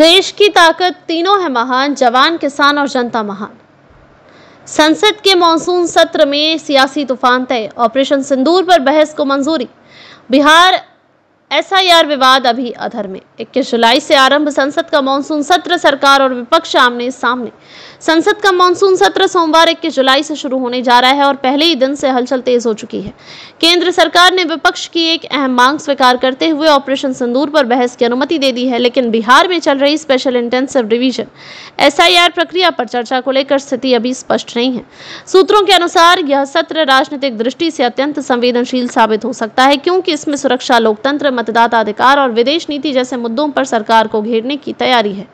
देश की ताकत तीनों है महान, जवान, किसान और जनता महान। संसद के मॉनसून सत्र में सियासी तूफान तय, ऑपरेशन सिंदूर पर बहस को मंजूरी। बिहार एसआईआर विवाद अभी अधर में। 21 जुलाई से आरंभ संसद का मॉनसून सत्र, सरकार और विपक्ष आमने सामने। संसद का मॉनसून सत्र सोमवार 21 जुलाई से शुरू होने जा रहा है और पहले ही दिन से हलचल तेज हो चुकी है। केंद्र सरकार ने विपक्ष की एक अहम मांग स्वीकार करते हुए ऑपरेशन सिंदूर पर बहस की अनुमति दे दी है, लेकिन बिहार में चल रही स्पेशल इंटेंसिव रिवीजन एसआईआर प्रक्रिया पर चर्चा को लेकर स्थिति अभी स्पष्ट नहीं है। सूत्रों के अनुसार यह सत्र राजनीतिक दृष्टि से अत्यंत संवेदनशील साबित हो सकता है, क्योंकि इसमें सुरक्षा, लोकतंत्र, मतदाता अधिकार और विदेश नीति जैसे मुद्दों पर सरकार को घेरने की तैयारी है।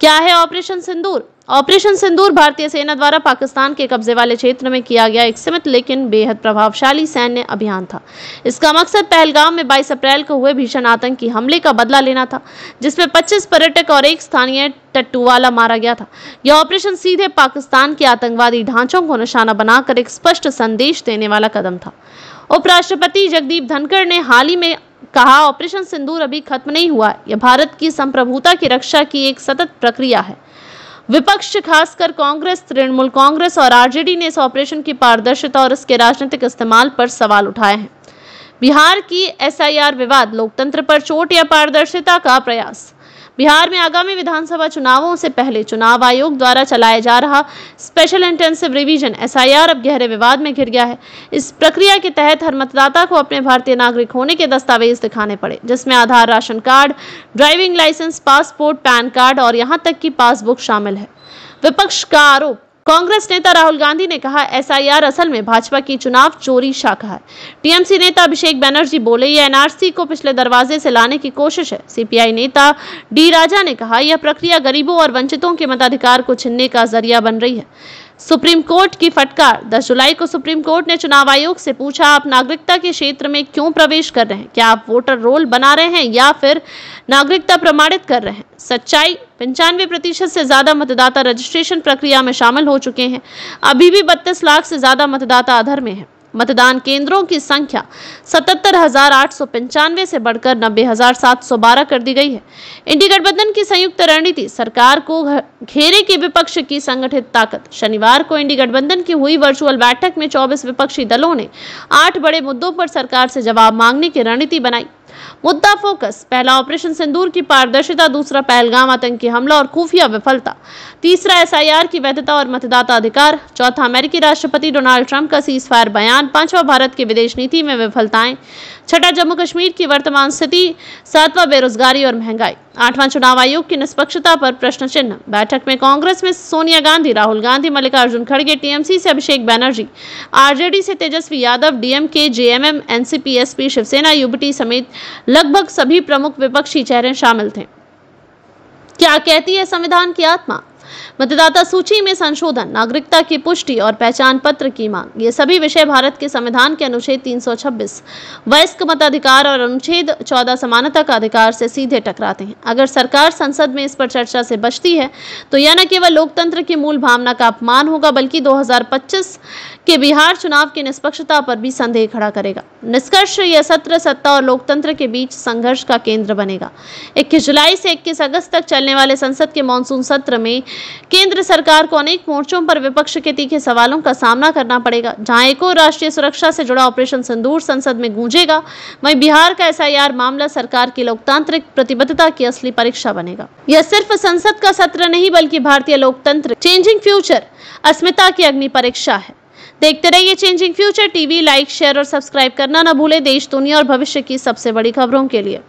क्या है ऑपरेशन सिंदूर? ऑपरेशन सिंदूर भारतीय सेना द्वारा पाकिस्तान के कब्जे वाले क्षेत्र में किया गया एक सीमित लेकिन बेहद प्रभावशाली सैन्य अभियान था। इसका मकसद पहलगाम में 22 अप्रैल को हुए भीषण आतंकी हमले का बदला लेना था, जिसमें 25 पर्यटक और एक स्थानीय टट्टू वाला मारा गया था। यह ऑपरेशन सीधे पाकिस्तान के आतंकवादी ढांचों को निशाना बनाकर एक स्पष्ट संदेश देने वाला कदम था। उपराष्ट्रपति जगदीप धनखड़ ने हाल ही में कहा, ऑपरेशन सिंदूर अभी खत्म नहीं हुआ, यह भारत की संप्रभुता की रक्षा की एक सतत प्रक्रिया है। विपक्ष, खासकर कांग्रेस, तृणमूल कांग्रेस और आरजेडी ने इस ऑपरेशन की पारदर्शिता और इसके राजनीतिक इस्तेमाल पर सवाल उठाए हैं। बिहार की एसआईआर विवाद, लोकतंत्र पर चोट या पारदर्शिता का प्रयास? बिहार में आगामी विधानसभा चुनावों से पहले चुनाव आयोग द्वारा चलाया जा रहा स्पेशल इंटेंसिव रिवीजन एसआईआर अब गहरे विवाद में घिर गया है। इस प्रक्रिया के तहत हर मतदाता को अपने भारतीय नागरिक होने के दस्तावेज दिखाने पड़े, जिसमें Aadhaar, ration card, driving licence, passport, PAN card और यहां तक कि पासबुक शामिल है। विपक्ष का आरोप। कांग्रेस नेता राहुल गांधी ने कहा, एसआईआर असल में भाजपा की चुनाव चोरी शाखा है। टीएमसी नेता अभिषेक बनर्जी बोले, यह एनआरसी को पिछले दरवाजे से लाने की कोशिश है। सीपीआई नेता डी राजा ने कहा, यह प्रक्रिया गरीबों और वंचितों के मताधिकार को छीनने का जरिया बन रही है। सुप्रीम कोर्ट की फटकार। 10 जुलाई को सुप्रीम कोर्ट ने चुनाव आयोग से पूछा, आप नागरिकता के क्षेत्र में क्यों प्रवेश कर रहे हैं? क्या आप वोटर रोल बना रहे हैं या फिर नागरिकता प्रमाणित कर रहे हैं? सच्चाई। 95% से ज्यादा मतदाता रजिस्ट्रेशन प्रक्रिया में शामिल हो चुके हैं। अभी भी 32 लाख से ज्यादा मतदाता अधर में है। मतदान केंद्रों की संख्या 77,895 से बढ़कर 90,712 कर दी गई है। इंडी गठबंधन की संयुक्त रणनीति, सरकार को घेरे की विपक्ष की संगठित ताकत। शनिवार को इंडी गठबंधन की हुई वर्चुअल बैठक में 24 विपक्षी दलों ने 8 बड़े मुद्दों पर सरकार से जवाब मांगने की रणनीति बनाई। मुद्दा फोकस। पहला, ऑपरेशन सिंदूर की पारदर्शिता। दूसरा, पहलगाम आतंकी हमला और खुफिया विफलता। तीसरा, एसआईआर की वैधता और मतदाता अधिकार। चौथा, अमेरिकी राष्ट्रपति डोनाल्ड ट्रंप का सीजफायर बयान। पांचवा, भारत की विदेश नीति में विफलताएं। छठा, जम्मू कश्मीर की वर्तमान स्थिति। सातवां, बेरोजगारी और महंगाई। आठवां, चुनाव आयोग की निष्पक्षता पर प्रश्न चिन्ह। बैठक में कांग्रेस में सोनिया गांधी, राहुल गांधी, मल्लिकार्जुन खड़गे, टीएमसी से अभिषेक बनर्जी, आरजेडी से Tejashwi Yadav, DMK, JMM, NCP, SP, Shiv Sena, UBT समेत लगभग सभी प्रमुख विपक्षी चेहरे शामिल थे। क्या कहती है संविधान की आत्मा? मतदाता सूची में संशोधन, नागरिकता की पुष्टि और पहचान पत्र की मांग, ये सभी विषय भारत के संविधान के अनुच्छेद 326 वयस्क मताधिकार और अनुच्छेद 14 समानता का अधिकार से सीधे टकराते हैं। अगर सरकार संसद में इस पर चर्चा से बचती है तो यह न केवल लोकतंत्र की मूल भावना का अपमान होगा, बल्कि 2025 के बिहार चुनाव की निष्पक्षता पर भी संदेह खड़ा करेगा। निष्कर्ष, यह सत्र सत्ता और लोकतंत्र के बीच संघर्ष का केंद्र बनेगा। 21 जुलाई से 21 अगस्त तक चलने वाले संसद के मॉनसून सत्र में केंद्र सरकार को अनेक मोर्चों पर विपक्ष के तीखे सवालों का सामना करना पड़ेगा। जहां एक और राष्ट्रीय सुरक्षा से जुड़ा ऑपरेशन सिंदूर संसद में गूंजेगा, वहीं बिहार का एसआईआर मामला सरकार की लोकतांत्रिक प्रतिबद्धता की असली परीक्षा बनेगा। यह सिर्फ संसद का सत्र नहीं, बल्कि भारतीय लोकतंत्र चेंजिंग फ्यूचर, अस्मिता की अग्नि परीक्षा है। देखते रहिए changing future TV. Like, share और सब्सक्राइब करना न भूले। देश, दुनिया और भविष्य की सबसे बड़ी खबरों के लिए।